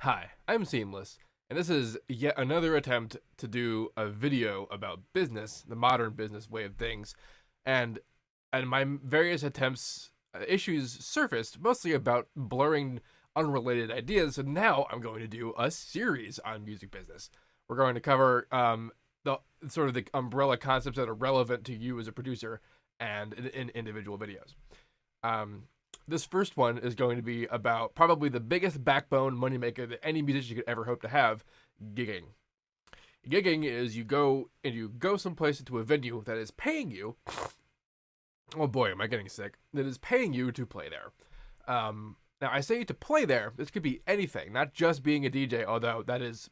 Hi, I'm Seamless, and this is yet another attempt to do a video about business, the modern business way of things, and my various attempts, issues surfaced mostly about blurring unrelated ideas. So now I'm going to do a series on music business. We're going to cover the sort of the umbrella concepts that are relevant to you as a producer and in individual videos. Um, this first one is going to be about probably the biggest backbone moneymaker that any musician could ever hope to have: gigging. Gigging is you go someplace into a venue that is paying you. Oh boy, am I getting sick? That is paying you to play there. Now I say to play there. This could be anything, not just being a DJ. Although that is,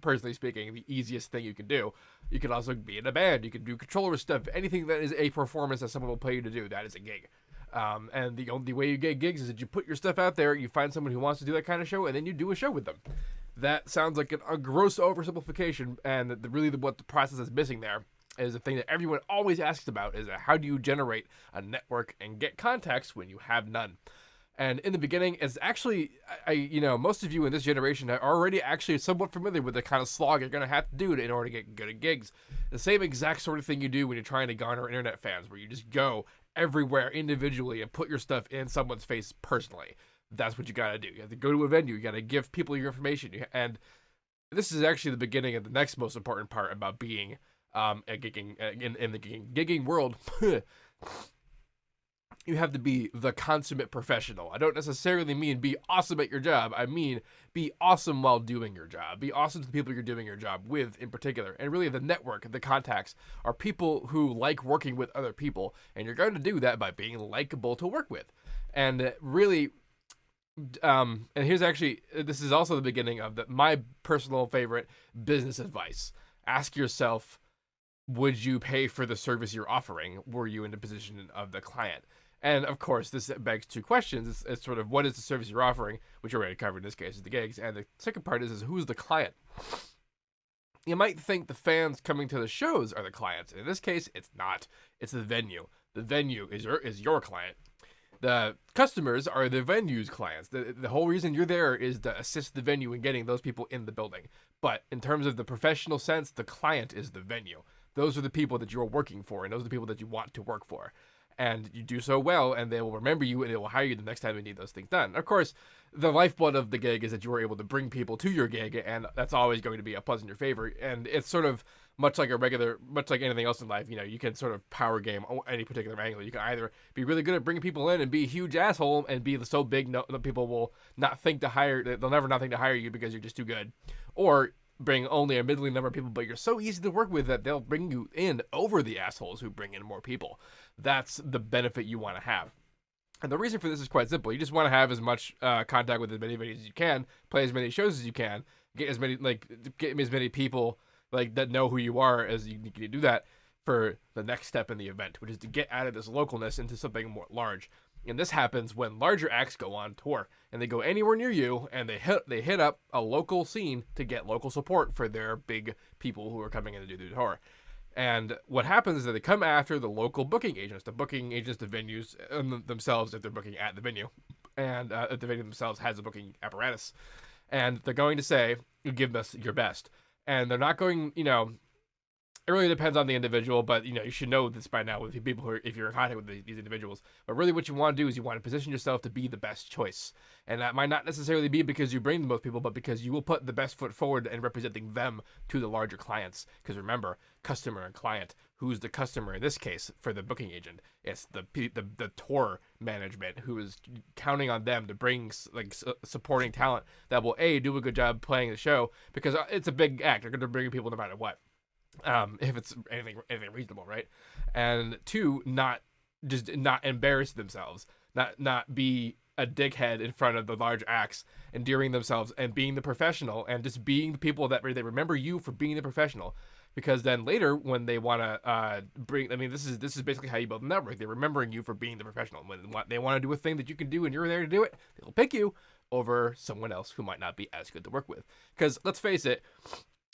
personally speaking, the easiest thing you can do. You can also be in a band. You can do controller stuff. Anything that is a performance that someone will pay you to do, that is a gig. And the only way you get gigs is that you put your stuff out there, you find someone who wants to do that kind of show, and then you do a show with them. That sounds like a gross oversimplification, and what the process is missing there is the thing that everyone always asks about: is how do you generate a network and get contacts when you have none? And in the beginning, it's actually, most of you in this generation are already actually somewhat familiar with the kind of slog you're going to have to do in order to get good at gigs. The same exact sort of thing you do when you're trying to garner internet fans, where you just go everywhere individually and put your stuff in someone's face personally. That's what you got to do. You have to go to a venue. You got to give people your information. And this is actually the beginning of the next most important part about being a gigging in the gigging world. You have to be the consummate professional. I don't necessarily mean be awesome at your job. I mean be awesome while doing your job. Be awesome to the people you're doing your job with in particular. And really the network, the contacts, are people who like working with other people. And you're going to do that by being likable to work with. And really, and here's actually, this is also the beginning of my personal favorite business advice. Ask yourself, would you pay for the service you're offering were you in the position of the client? And of course, this begs two questions. It's sort of, what is the service you're offering, which we already covered in this case, is the gigs. And the second part is who's the client? You might think the fans coming to the shows are the clients. In this case, it's not. It's the venue. The venue is your client. The customers are the venue's clients. The whole reason you're there is to assist the venue in getting those people in the building. But in terms of the professional sense, the client is the venue. Those are the people that you're working for, and those are the people that you want to work for. And you do so well, and they will remember you, and they will hire you the next time they need those things done. Of course, the lifeblood of the gig is that you are able to bring people to your gig, and that's always going to be a plus in your favor. And it's sort of much like anything else in life. You can sort of power game any particular angle. You can either be really good at bringing people in and be a huge asshole and be so big that people will not think to hire. They'll never not think to hire you because you're just too good, or bring only a middling number of people, but you're so easy to work with that they'll bring you in over the assholes who bring in more people. That's the benefit you want to have. And the reason for this is quite simple. You just want to have as much contact with as many venues as you can, play as many shows as you can, get as many people that know who you are as you can do that for the next step in the event, which is to get out of this localness into something more large. And this happens when larger acts go on tour and they go anywhere near you, and they hit up a local scene to get local support for their big people who are coming in to do the tour. And what happens is that they come after the local booking agents, the venues themselves, if they're booking at the venue, and if the venue themselves has a booking apparatus. And they're going to say, give us your best. And they're not going, it really depends on the individual, but you should know this by now with people if you're in contact with these individuals. But really, what you want to do is you want to position yourself to be the best choice, and that might not necessarily be because you bring the most people, but because you will put the best foot forward and representing them to the larger clients. Because remember, customer and client. Who's the customer in this case for the booking agent? It's the tour management who is counting on them to bring supporting talent that will do a good job playing the show, because it's a big act. They're going to bring people no matter what. If it's anything reasonable, right? And two, not embarrass themselves, not be a dickhead in front of the large acts, endearing themselves and being the professional, and just being the people that they remember you for being the professional. Because then later, when they want to this is basically how you build a network. They're remembering you for being the professional. When they want to do a thing that you can do and you're there to do it, they'll pick you over someone else who might not be as good to work with. Because let's face it,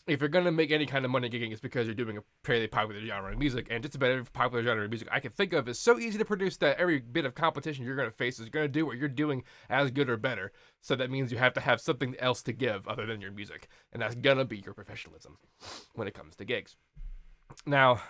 if you're gonna make any kind of money gigging, it's because you're doing a fairly popular genre of music, and just about every popular genre of music I can think of is so easy to produce that every bit of competition you're gonna face is gonna do what you're doing as good or better. So that means you have to have something else to give other than your music, and that's gonna be your professionalism when it comes to gigs. Now,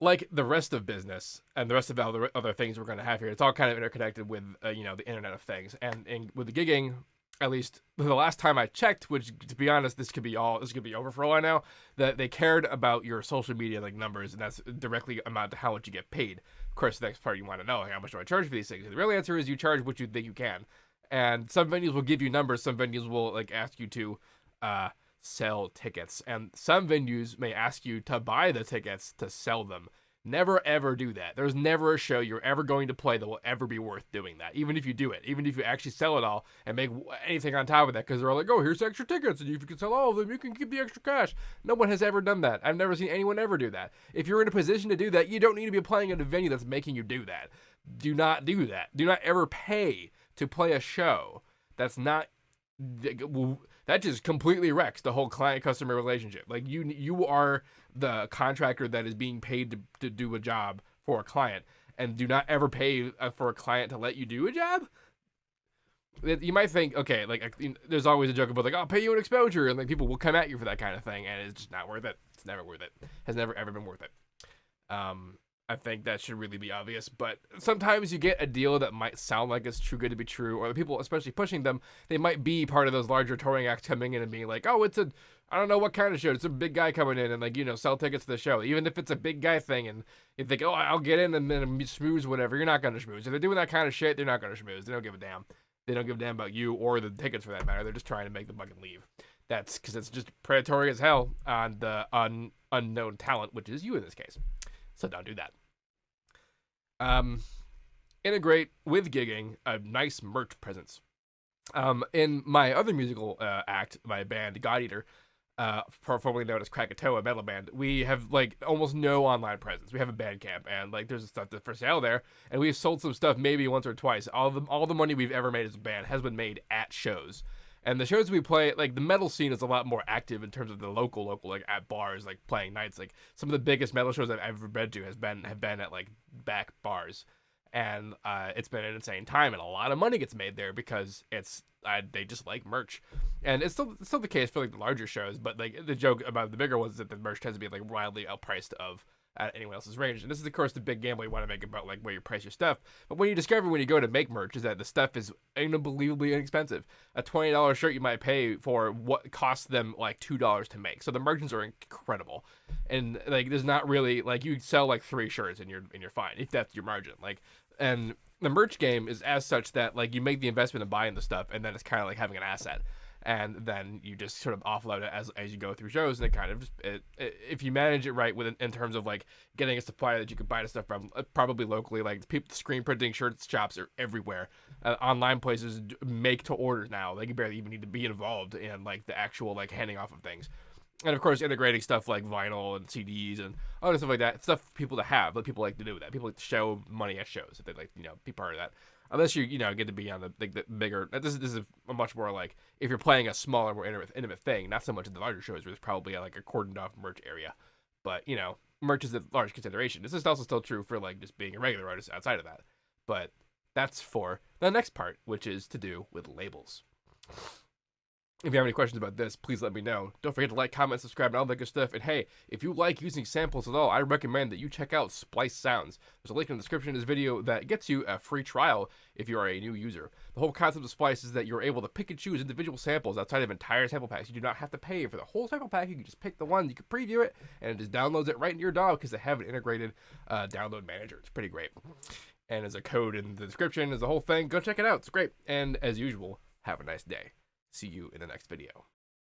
like the rest of business and the rest of all the other things we're gonna have here, it's all kind of interconnected with the Internet of Things, and with the gigging, at least the last time I checked, which to be honest, this could be over for all I know, that they cared about your social media like numbers, and that's directly amount to how much you get paid. Of course, the next part you want to know, like, how much do I charge for these things? And the real answer is you charge what you think you can. And some venues will give you numbers, some venues will like ask you to sell tickets, and some venues may ask you to buy the tickets to sell them. Never ever do that. There's never a show you're ever going to play that will ever be worth doing that. Even if you do it, even if you actually sell it all and make anything on top of that, because they're all like, "Oh, here's extra tickets, and if you can sell all of them, you can keep the extra cash." No one has ever done that. I've never seen anyone ever do that. If you're in a position to do that, you don't need to be playing at a venue that's making you do that. Do not do that. Do not ever pay to play a show that's not. That just completely wrecks the whole client-customer relationship. Like you are the contractor that is being paid to do a job for a client, and do not ever pay for a client to let you do a job. You might think, okay, like there's always a joke about like, I'll pay you an exposure, and like people will come at you for that kind of thing, and it's just not worth it. It's never worth it. Has never ever been worth it. I think that should really be obvious, but sometimes you get a deal that might sound like it's too good to be true, or the people, especially pushing them, they might be part of those larger touring acts coming in and being like, oh, I don't know what kind of show, it's a big guy coming in and like, sell tickets to the show, even if it's a big guy thing, and you think, oh, I'll get in and then schmooze whatever, you're not going to schmooze. If they're doing that kind of shit, they're not going to schmooze. They don't give a damn. They don't give a damn about you or the tickets for that matter. They're just trying to make the buck and leave. That's because it's just predatory as hell on the unknown talent, which is you in this case. So don't do that. Integrate with gigging a nice merch presence. In my other musical act, my band God Eater, formerly known as Krakatoa, a metal band, we have like almost no online presence. We have a Bandcamp, and like there's stuff that's for sale there, and we've sold some stuff maybe once or twice. All the money we've ever made as a band has been made at shows. And the shows we play, like the metal scene is a lot more active in terms of the local, like at bars, like playing nights. Like some of the biggest metal shows I've ever been to have been at like back bars, and it's been an insane time, and a lot of money gets made there because they just like merch, and it's still the case for like the larger shows. But like the joke about the bigger ones is that the merch tends to be like wildly outpriced of at anyone else's range. And this is, of course, the big gamble you want to make about like where you price your stuff. But when you discover when you go to make merch is that the stuff is unbelievably inexpensive. A $20 shirt you might pay for what costs them like $2 to make. So the margins are incredible. And like there's not really like you sell like 3 shirts and you're fine if that's your margin. Like, and the merch game is as such that like you make the investment in buying the stuff, and then it's kind of like having an asset. And then you just sort of offload it as you go through shows, and it kind of just if you manage it right in terms of like getting a supplier that you can buy the stuff from, probably locally. Like people, screen printing shirts shops are everywhere. Online places make to order now. Like you barely even need to be involved in like the actual like handing off of things. And of course, integrating stuff like vinyl and CDs and other stuff like that, stuff for people to have, like people like to do that. People like to show money at shows if they like, be part of that. Unless you get to be on the bigger. This is a much more like if you're playing a smaller, more intimate thing. Not so much in the larger shows where there's probably like a cordoned off merch area, but merch is a large consideration. This is also still true for like just being a regular artist outside of that. But that's for the next part, which is to do with labels. If you have any questions about this, please let me know. Don't forget to like, comment, subscribe, and all that good stuff. And hey, if you like using samples at all, I recommend that you check out Splice Sounds. There's a link in the description of this video that gets you a free trial if you are a new user. The whole concept of Splice is that you're able to pick and choose individual samples outside of entire sample packs. You do not have to pay for the whole sample pack. You can just pick the one, you can preview it, and it just downloads it right into your DAW because they have an integrated download manager. It's pretty great. And there's a code in the description. There's the whole thing. Go check it out. It's great. And as usual, have a nice day. See you in the next video.